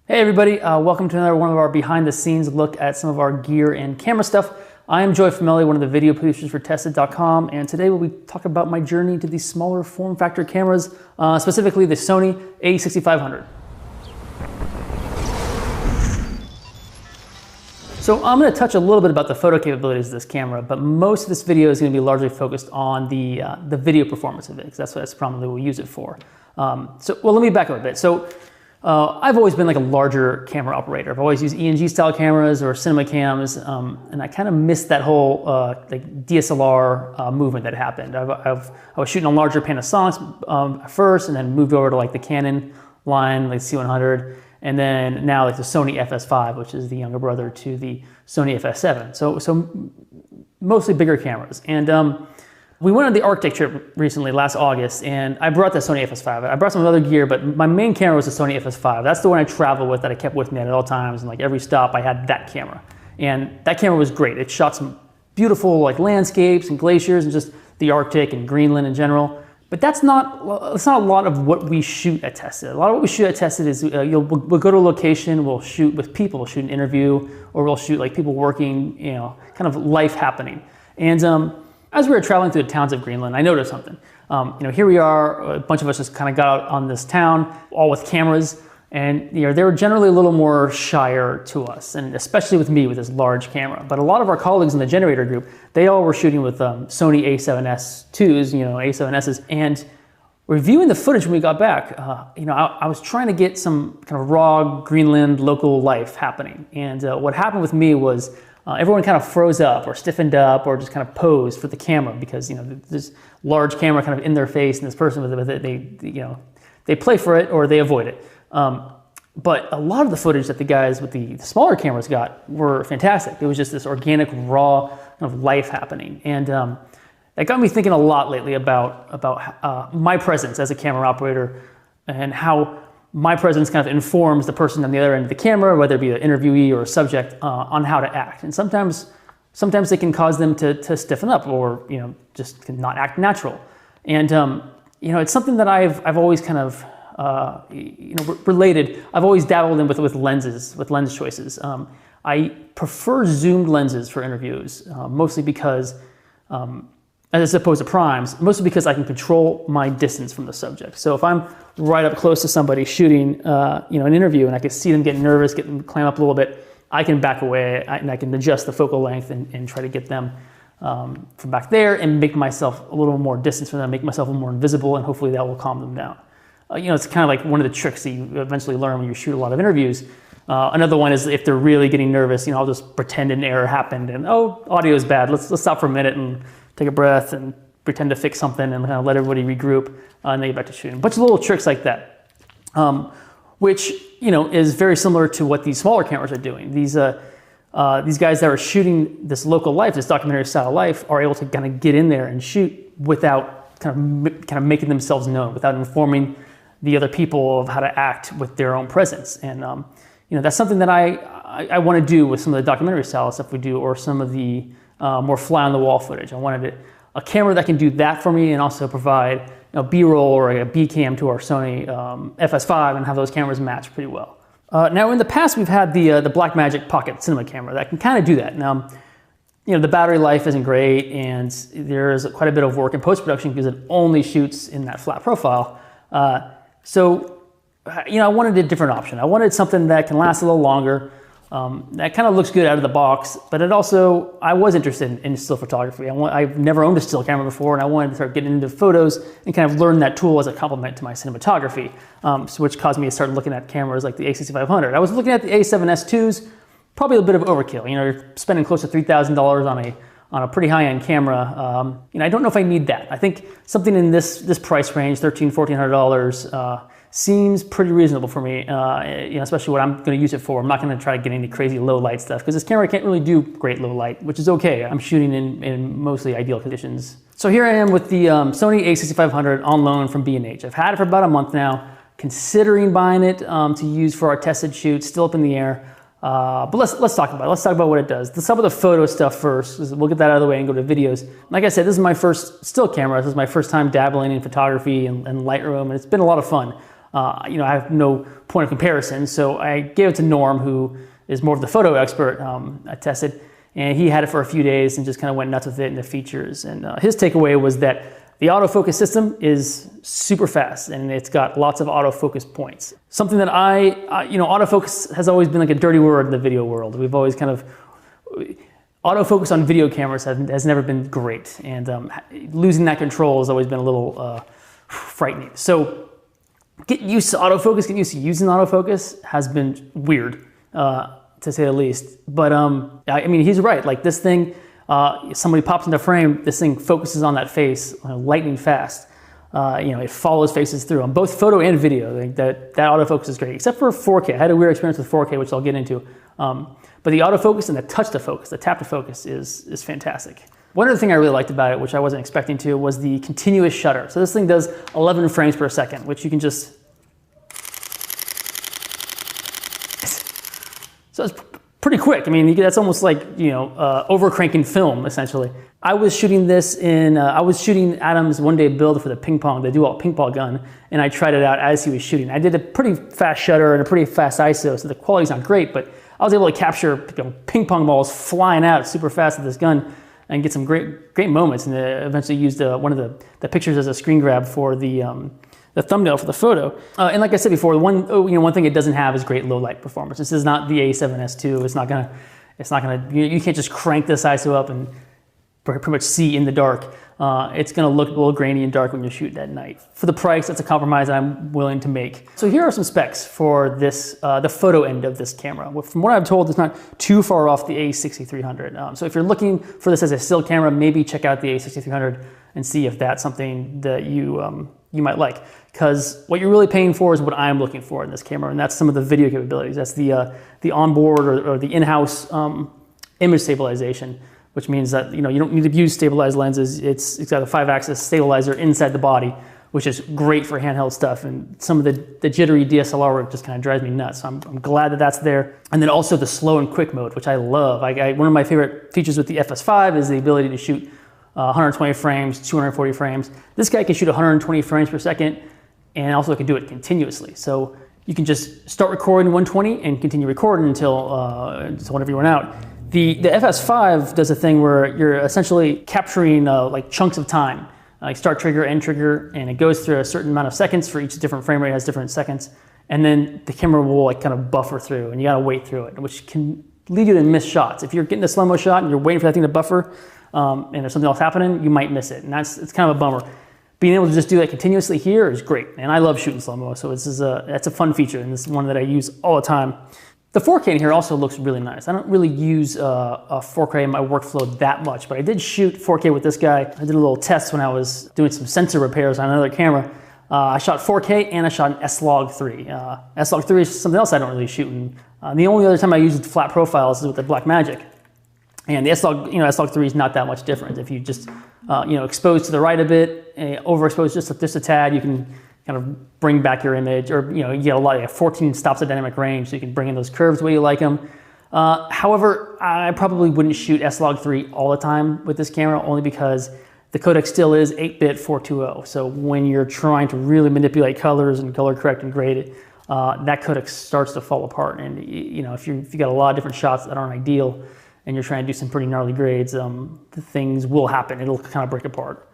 Hey everybody, welcome to another one of our behind the scenes look at some of our gear and camera stuff. I am Joy Famelli, one of the video producers for Tested.com, and today we'll be talking about my journey to these smaller form factor cameras, specifically the Sony A6500. So I'm going to touch a little bit about the photo capabilities of this camera, but most of this video is going to be largely focused on the video performance of it, because that's probably what we'll use it for. Let me back up a bit. I've always been like a larger camera operator. I've always used ENG style cameras or cinema cams, and I kind of missed that whole like DSLR movement that happened. I was shooting on larger Panasonics at first, and then moved over to like the Canon line, like C100, and then now like the Sony FS5, which is the younger brother to the Sony FS7. So mostly bigger cameras. And we went on the Arctic trip recently, last August, and I brought the Sony FS5. I brought some other gear, but my main camera was the Sony FS5. That's the one I traveled with, that I kept with me at all times, and like every stop I had that camera. And that camera was great. It shot some beautiful like landscapes and glaciers and just the Arctic and Greenland in general. But it's not a lot of what we shoot at Tested. A lot of what we shoot at Tested is we'll go to a location, we'll shoot with people, we'll shoot an interview, or we'll shoot like people working, kind of life happening. And as we were traveling through the towns of Greenland, I noticed something. Here we are, a bunch of us just kind of got out on this town, all with cameras, and they were generally a little more shyer to us, and especially with me with this large camera. But a lot of our colleagues in the generator group, they all were shooting with Sony A7S IIs, A7Ss, and reviewing the footage when we got back, I was trying to get some kind of raw Greenland local life happening. And what happened with me was everyone kind of froze up or stiffened up or just kind of posed for the camera because, this large camera kind of in their face, and this person with it, they play for it or they avoid it. But a lot of the footage that the guys with the smaller cameras got were fantastic. It was just this organic, raw kind of life happening. And that got me thinking a lot lately about my presence as a camera operator and how my presence kind of informs the person on the other end of the camera, whether it be an interviewee or a subject, on how to act. And sometimes it can cause them to stiffen up or, just not act natural. And, it's something that I've always kind of, related. I've always dabbled in with lenses, with lens choices. I prefer zoomed lenses for interviews, mostly because, as opposed to primes, mostly because I can control my distance from the subject. So if I'm right up close to somebody shooting, an interview, and I can see them get nervous, get them clam up a little bit, I can back away and I can adjust the focal length and try to get them from back there and make myself a little more distance from them, make myself a little more invisible, and hopefully that will calm them down. It's kind of like one of the tricks that you eventually learn when you shoot a lot of interviews. Another one is if they're really getting nervous, I'll just pretend an error happened and, audio is bad. Let's stop for a minute and take a breath and pretend to fix something and kind of let everybody regroup and then get back to shooting. A bunch of little tricks like that, which, is very similar to what these smaller cameras are doing. These guys that are shooting this local life, this documentary style life, are able to kind of get in there and shoot without kind of making themselves known, without informing the other people of how to act with their own presence. And, that's something that I want to do with some of the documentary style stuff we do, or some of the more fly on the wall footage. I wanted a camera that can do that for me and also provide B-roll or a B cam to our Sony FS5 and have those cameras match pretty well. Now in the past we've had the Blackmagic Pocket cinema camera that can kind of do that. Now, the battery life isn't great, and there's quite a bit of work in post-production because it only shoots in that flat profile. I wanted a different option. I wanted something that can last a little longer, that kind of looks good out of the box, but I was interested in still photography. I've never owned a still camera before, and I wanted to start getting into photos and kind of learn that tool as a complement to my cinematography, which caused me to start looking at cameras like the A6500. I was looking at the A7S IIs, probably a bit of overkill. You're spending close to $3,000 on a pretty high-end camera. I don't know if I need that. I think something in this price range, $1,300, $1,400, seems pretty reasonable for me, especially what I'm going to use it for. I'm not going to try to get any crazy low light stuff because this camera can't really do great low light, which is okay. I'm shooting in mostly ideal conditions. So here I am with the Sony A6500 on loan from B&H. I've had it for about a month now, considering buying it to use for our tested shoots, still up in the air. But let's talk about it. Let's talk about what it does. Let's start with the photo stuff first. We'll get that out of the way and go to videos. Like I said, this is my first still camera. This is my first time dabbling in photography and Lightroom, and it's been a lot of fun. I have no point of comparison. So I gave it to Norm, who is more of the photo expert. I tested, and he had it for a few days and just kind of went nuts with it and the features. And his takeaway was that the autofocus system is super fast, and it's got lots of autofocus points. Something that autofocus has always been like a dirty word in the video world. We've always kind of, autofocus on video cameras has never been great, and losing that control has always been a little frightening. So getting used to autofocus, getting used to using autofocus has been weird, to say the least. But I mean, he's right. Like this thing, somebody pops into frame, this thing focuses on that face lightning fast. It follows faces through on both photo and video. I think that autofocus is great, except for 4K. I had a weird experience with 4K, which I'll get into. But the autofocus and the touch to focus, the tap to focus is fantastic. One other thing I really liked about it, which I wasn't expecting to, was the continuous shutter. So this thing does 11 frames per second, which you can just... So it's pretty quick. I mean, that's almost like, over-cranking film, essentially. I was shooting this I was shooting Adam's one-day build for the ping pong, the dual ping pong gun, and I tried it out as he was shooting. I did a pretty fast shutter and a pretty fast ISO, so the quality's not great, but I was able to capture ping pong balls flying out super fast with this gun and get some great moments, and eventually used one of the pictures as a screen grab for the thumbnail for the photo. And like I said before, one thing it doesn't have is great low light performance. This is not the A7S II. It's not gonna. You can't just crank this ISO up and pretty much see in the dark. It's gonna look a little grainy and dark when you're shooting at night. For the price, that's a compromise I'm willing to make. So here are some specs for this, the photo end of this camera. From what I'm told, it's not too far off the A6300. So if you're looking for this as a still camera, maybe check out the A6300 and see if that's something that you might like. Because what you're really paying for is what I'm looking for in this camera, and that's some of the video capabilities. That's the onboard or the in-house image stabilization, which means that you don't need to use stabilized lenses. It's got a 5-axis stabilizer inside the body, which is great for handheld stuff. And some of the jittery DSLR work just kind of drives me nuts. So I'm glad that that's there. And then also the slow and quick mode, which I love. One of my favorite features with the FS5 is the ability to shoot 120 frames, 240 frames. This guy can shoot 120 frames per second, and also can do it continuously. So you can just start recording 120 and continue recording until whenever you run out. The FS5 does a thing where you're essentially capturing like chunks of time, like start trigger, end trigger, and it goes through a certain amount of seconds. For each different frame rate has different seconds, and then the camera will like kind of buffer through, and you gotta wait through it, which can lead you to miss shots. If you're getting a slow-mo shot and you're waiting for that thing to buffer, and there's something else happening, you might miss it, and it's kind of a bummer. Being able to just do that continuously here is great, and I love shooting slow-mo, so that's a fun feature, and this is one that I use all the time. The 4K in here also looks really nice. I don't really use a 4K in my workflow that much, but I did shoot 4K with this guy. I did a little test when I was doing some sensor repairs on another camera. I shot 4K and I shot an S-Log3. S-Log3 is something else I don't really shoot in. The only other time I use flat profiles is with the Blackmagic. And the S-Log3 is not that much different. If you just expose to the right a bit, overexpose just a tad, you can kind of bring back your image, or you get a lot of 14 stops of dynamic range, so you can bring in those curves the way you like them. However, I probably wouldn't shoot S-Log3 all the time with this camera, only because the codec still is 8-bit 420. So when you're trying to really manipulate colors and color correct and grade it, that codec starts to fall apart. And if you got a lot of different shots that aren't ideal, and you're trying to do some pretty gnarly grades, things will happen. It'll kind of break apart.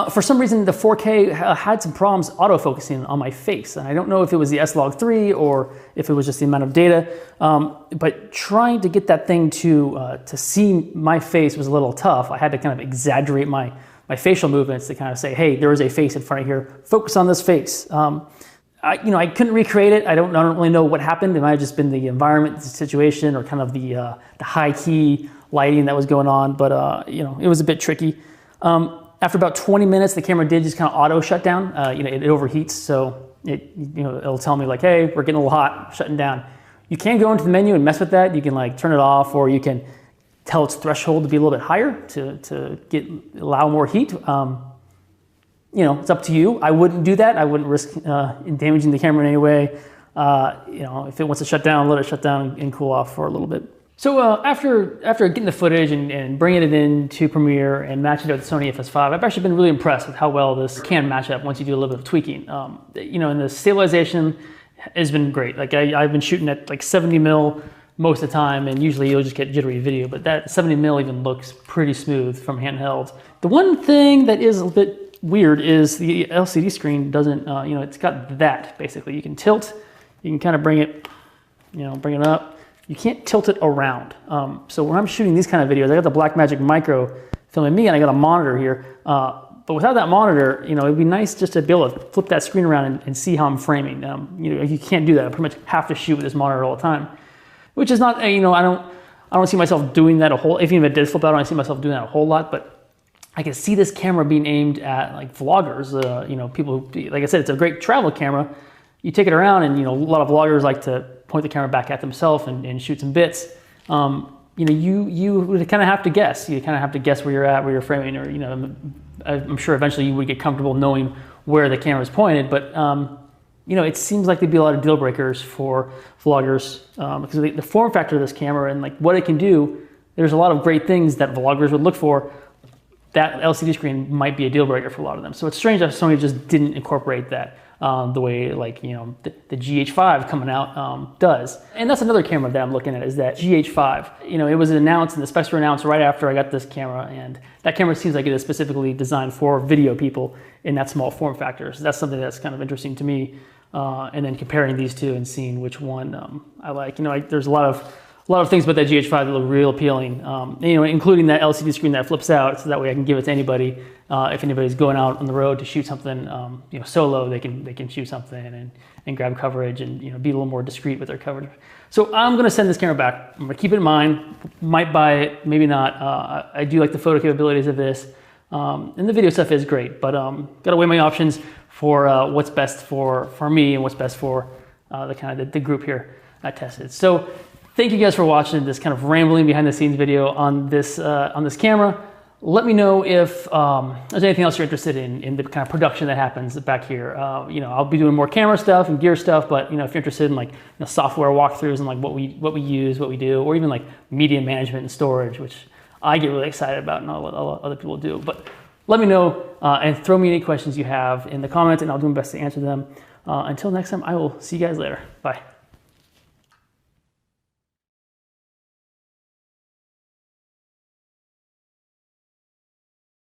For some reason, the 4K had some problems autofocusing on my face. And I don't know if it was the S-Log3 or if it was just the amount of data, but trying to get that thing to see my face was a little tough. I had to kind of exaggerate my facial movements to kind of say, hey, there is a face in front of here. Focus on this face. I couldn't recreate it. I don't really know what happened. It might have just been the environment, the situation, or kind of the high key lighting that was going on. But it was a bit tricky. After about 20 minutes, the camera did just kind of auto shut down. It overheats, so it'll tell me like, hey, we're getting a little hot, shutting down. You can go into the menu and mess with that. You can like turn it off, or you can tell its threshold to be a little bit higher to allow more heat. It's up to you. I wouldn't do that. I wouldn't risk damaging the camera in any way. If it wants to shut down, let it shut down and cool off for a little bit. So after getting the footage and bringing it into Premiere and matching it with the Sony FS5, I've actually been really impressed with how well this can match up once you do a little bit of tweaking. You know, and the stabilization has been great. Like I've been shooting at like 70 mil most of the time, and usually you'll just get jittery video, but that 70 mil even looks pretty smooth from handheld. The one thing that is a bit weird is the LCD screen doesn't, you know, it's got that basically. You can tilt, you can kind of bring it, you know, bring it up. You can't tilt it around. So when I'm shooting these kind of videos, I got the Blackmagic Micro filming me, and I got a monitor here. But without that monitor, you know, it'd be nice just to be able to flip that screen around and see how I'm framing. You know, you can't do that. I pretty much have to shoot with this monitor all the time, which is not, you know, I don't see myself doing that a whole. Even if it did flip out, I don't see myself doing that a whole lot. But I can see this camera being aimed at like vloggers. You know, people who, like I said, it's a great travel camera. You take it around, and you know, a lot of vloggers like to point the camera back at themselves and shoot some bits. You know, you would kind of have to guess. You kind of have to guess where you're at, where you're framing, or you know, I'm sure eventually you would get comfortable knowing where the camera is pointed. But you know, it seems like there'd be a lot of deal breakers for vloggers because the form factor of this camera and like what it can do. There's a lot of great things that vloggers would look for. That LCD screen might be a deal breaker for a lot of them. So it's strange that Sony just didn't incorporate that. The way, like, you know, the GH5 coming out does. And that's another camera that I'm looking at, is that GH5. You know, it was announced, and the specs were announced right after I got this camera, and that camera seems like it is specifically designed for video people in that small form factor. So that's something that's kind of interesting to me. And then comparing these two and seeing which one I like. You know, there's a lot of things about that GH5 that look real appealing. You know, including that LCD screen that flips out, so that way I can give it to anybody. If anybody's going out on the road to shoot something, you know, solo, they can shoot something and grab coverage and, you know, be a little more discreet with their coverage. So I'm gonna send this camera back. I'm gonna keep it in mind. Might buy it, maybe not. I do like the photo capabilities of this, and the video stuff is great. But gotta weigh my options for what's best for me and what's best for the kind of the group here I tested. So thank you guys for watching this kind of rambling behind the scenes video on this camera. Let me know if there's anything else you're interested in the kind of production that happens back here. You know, I'll be doing more camera stuff and gear stuff, but you know, if you're interested in like, you know, software walkthroughs and like what we use, what we do, or even like media management and storage, which I get really excited about and a lot of other people do. But let me know and throw me any questions you have in the comments, and I'll do my best to answer them. Until next time, I will see you guys later. Bye.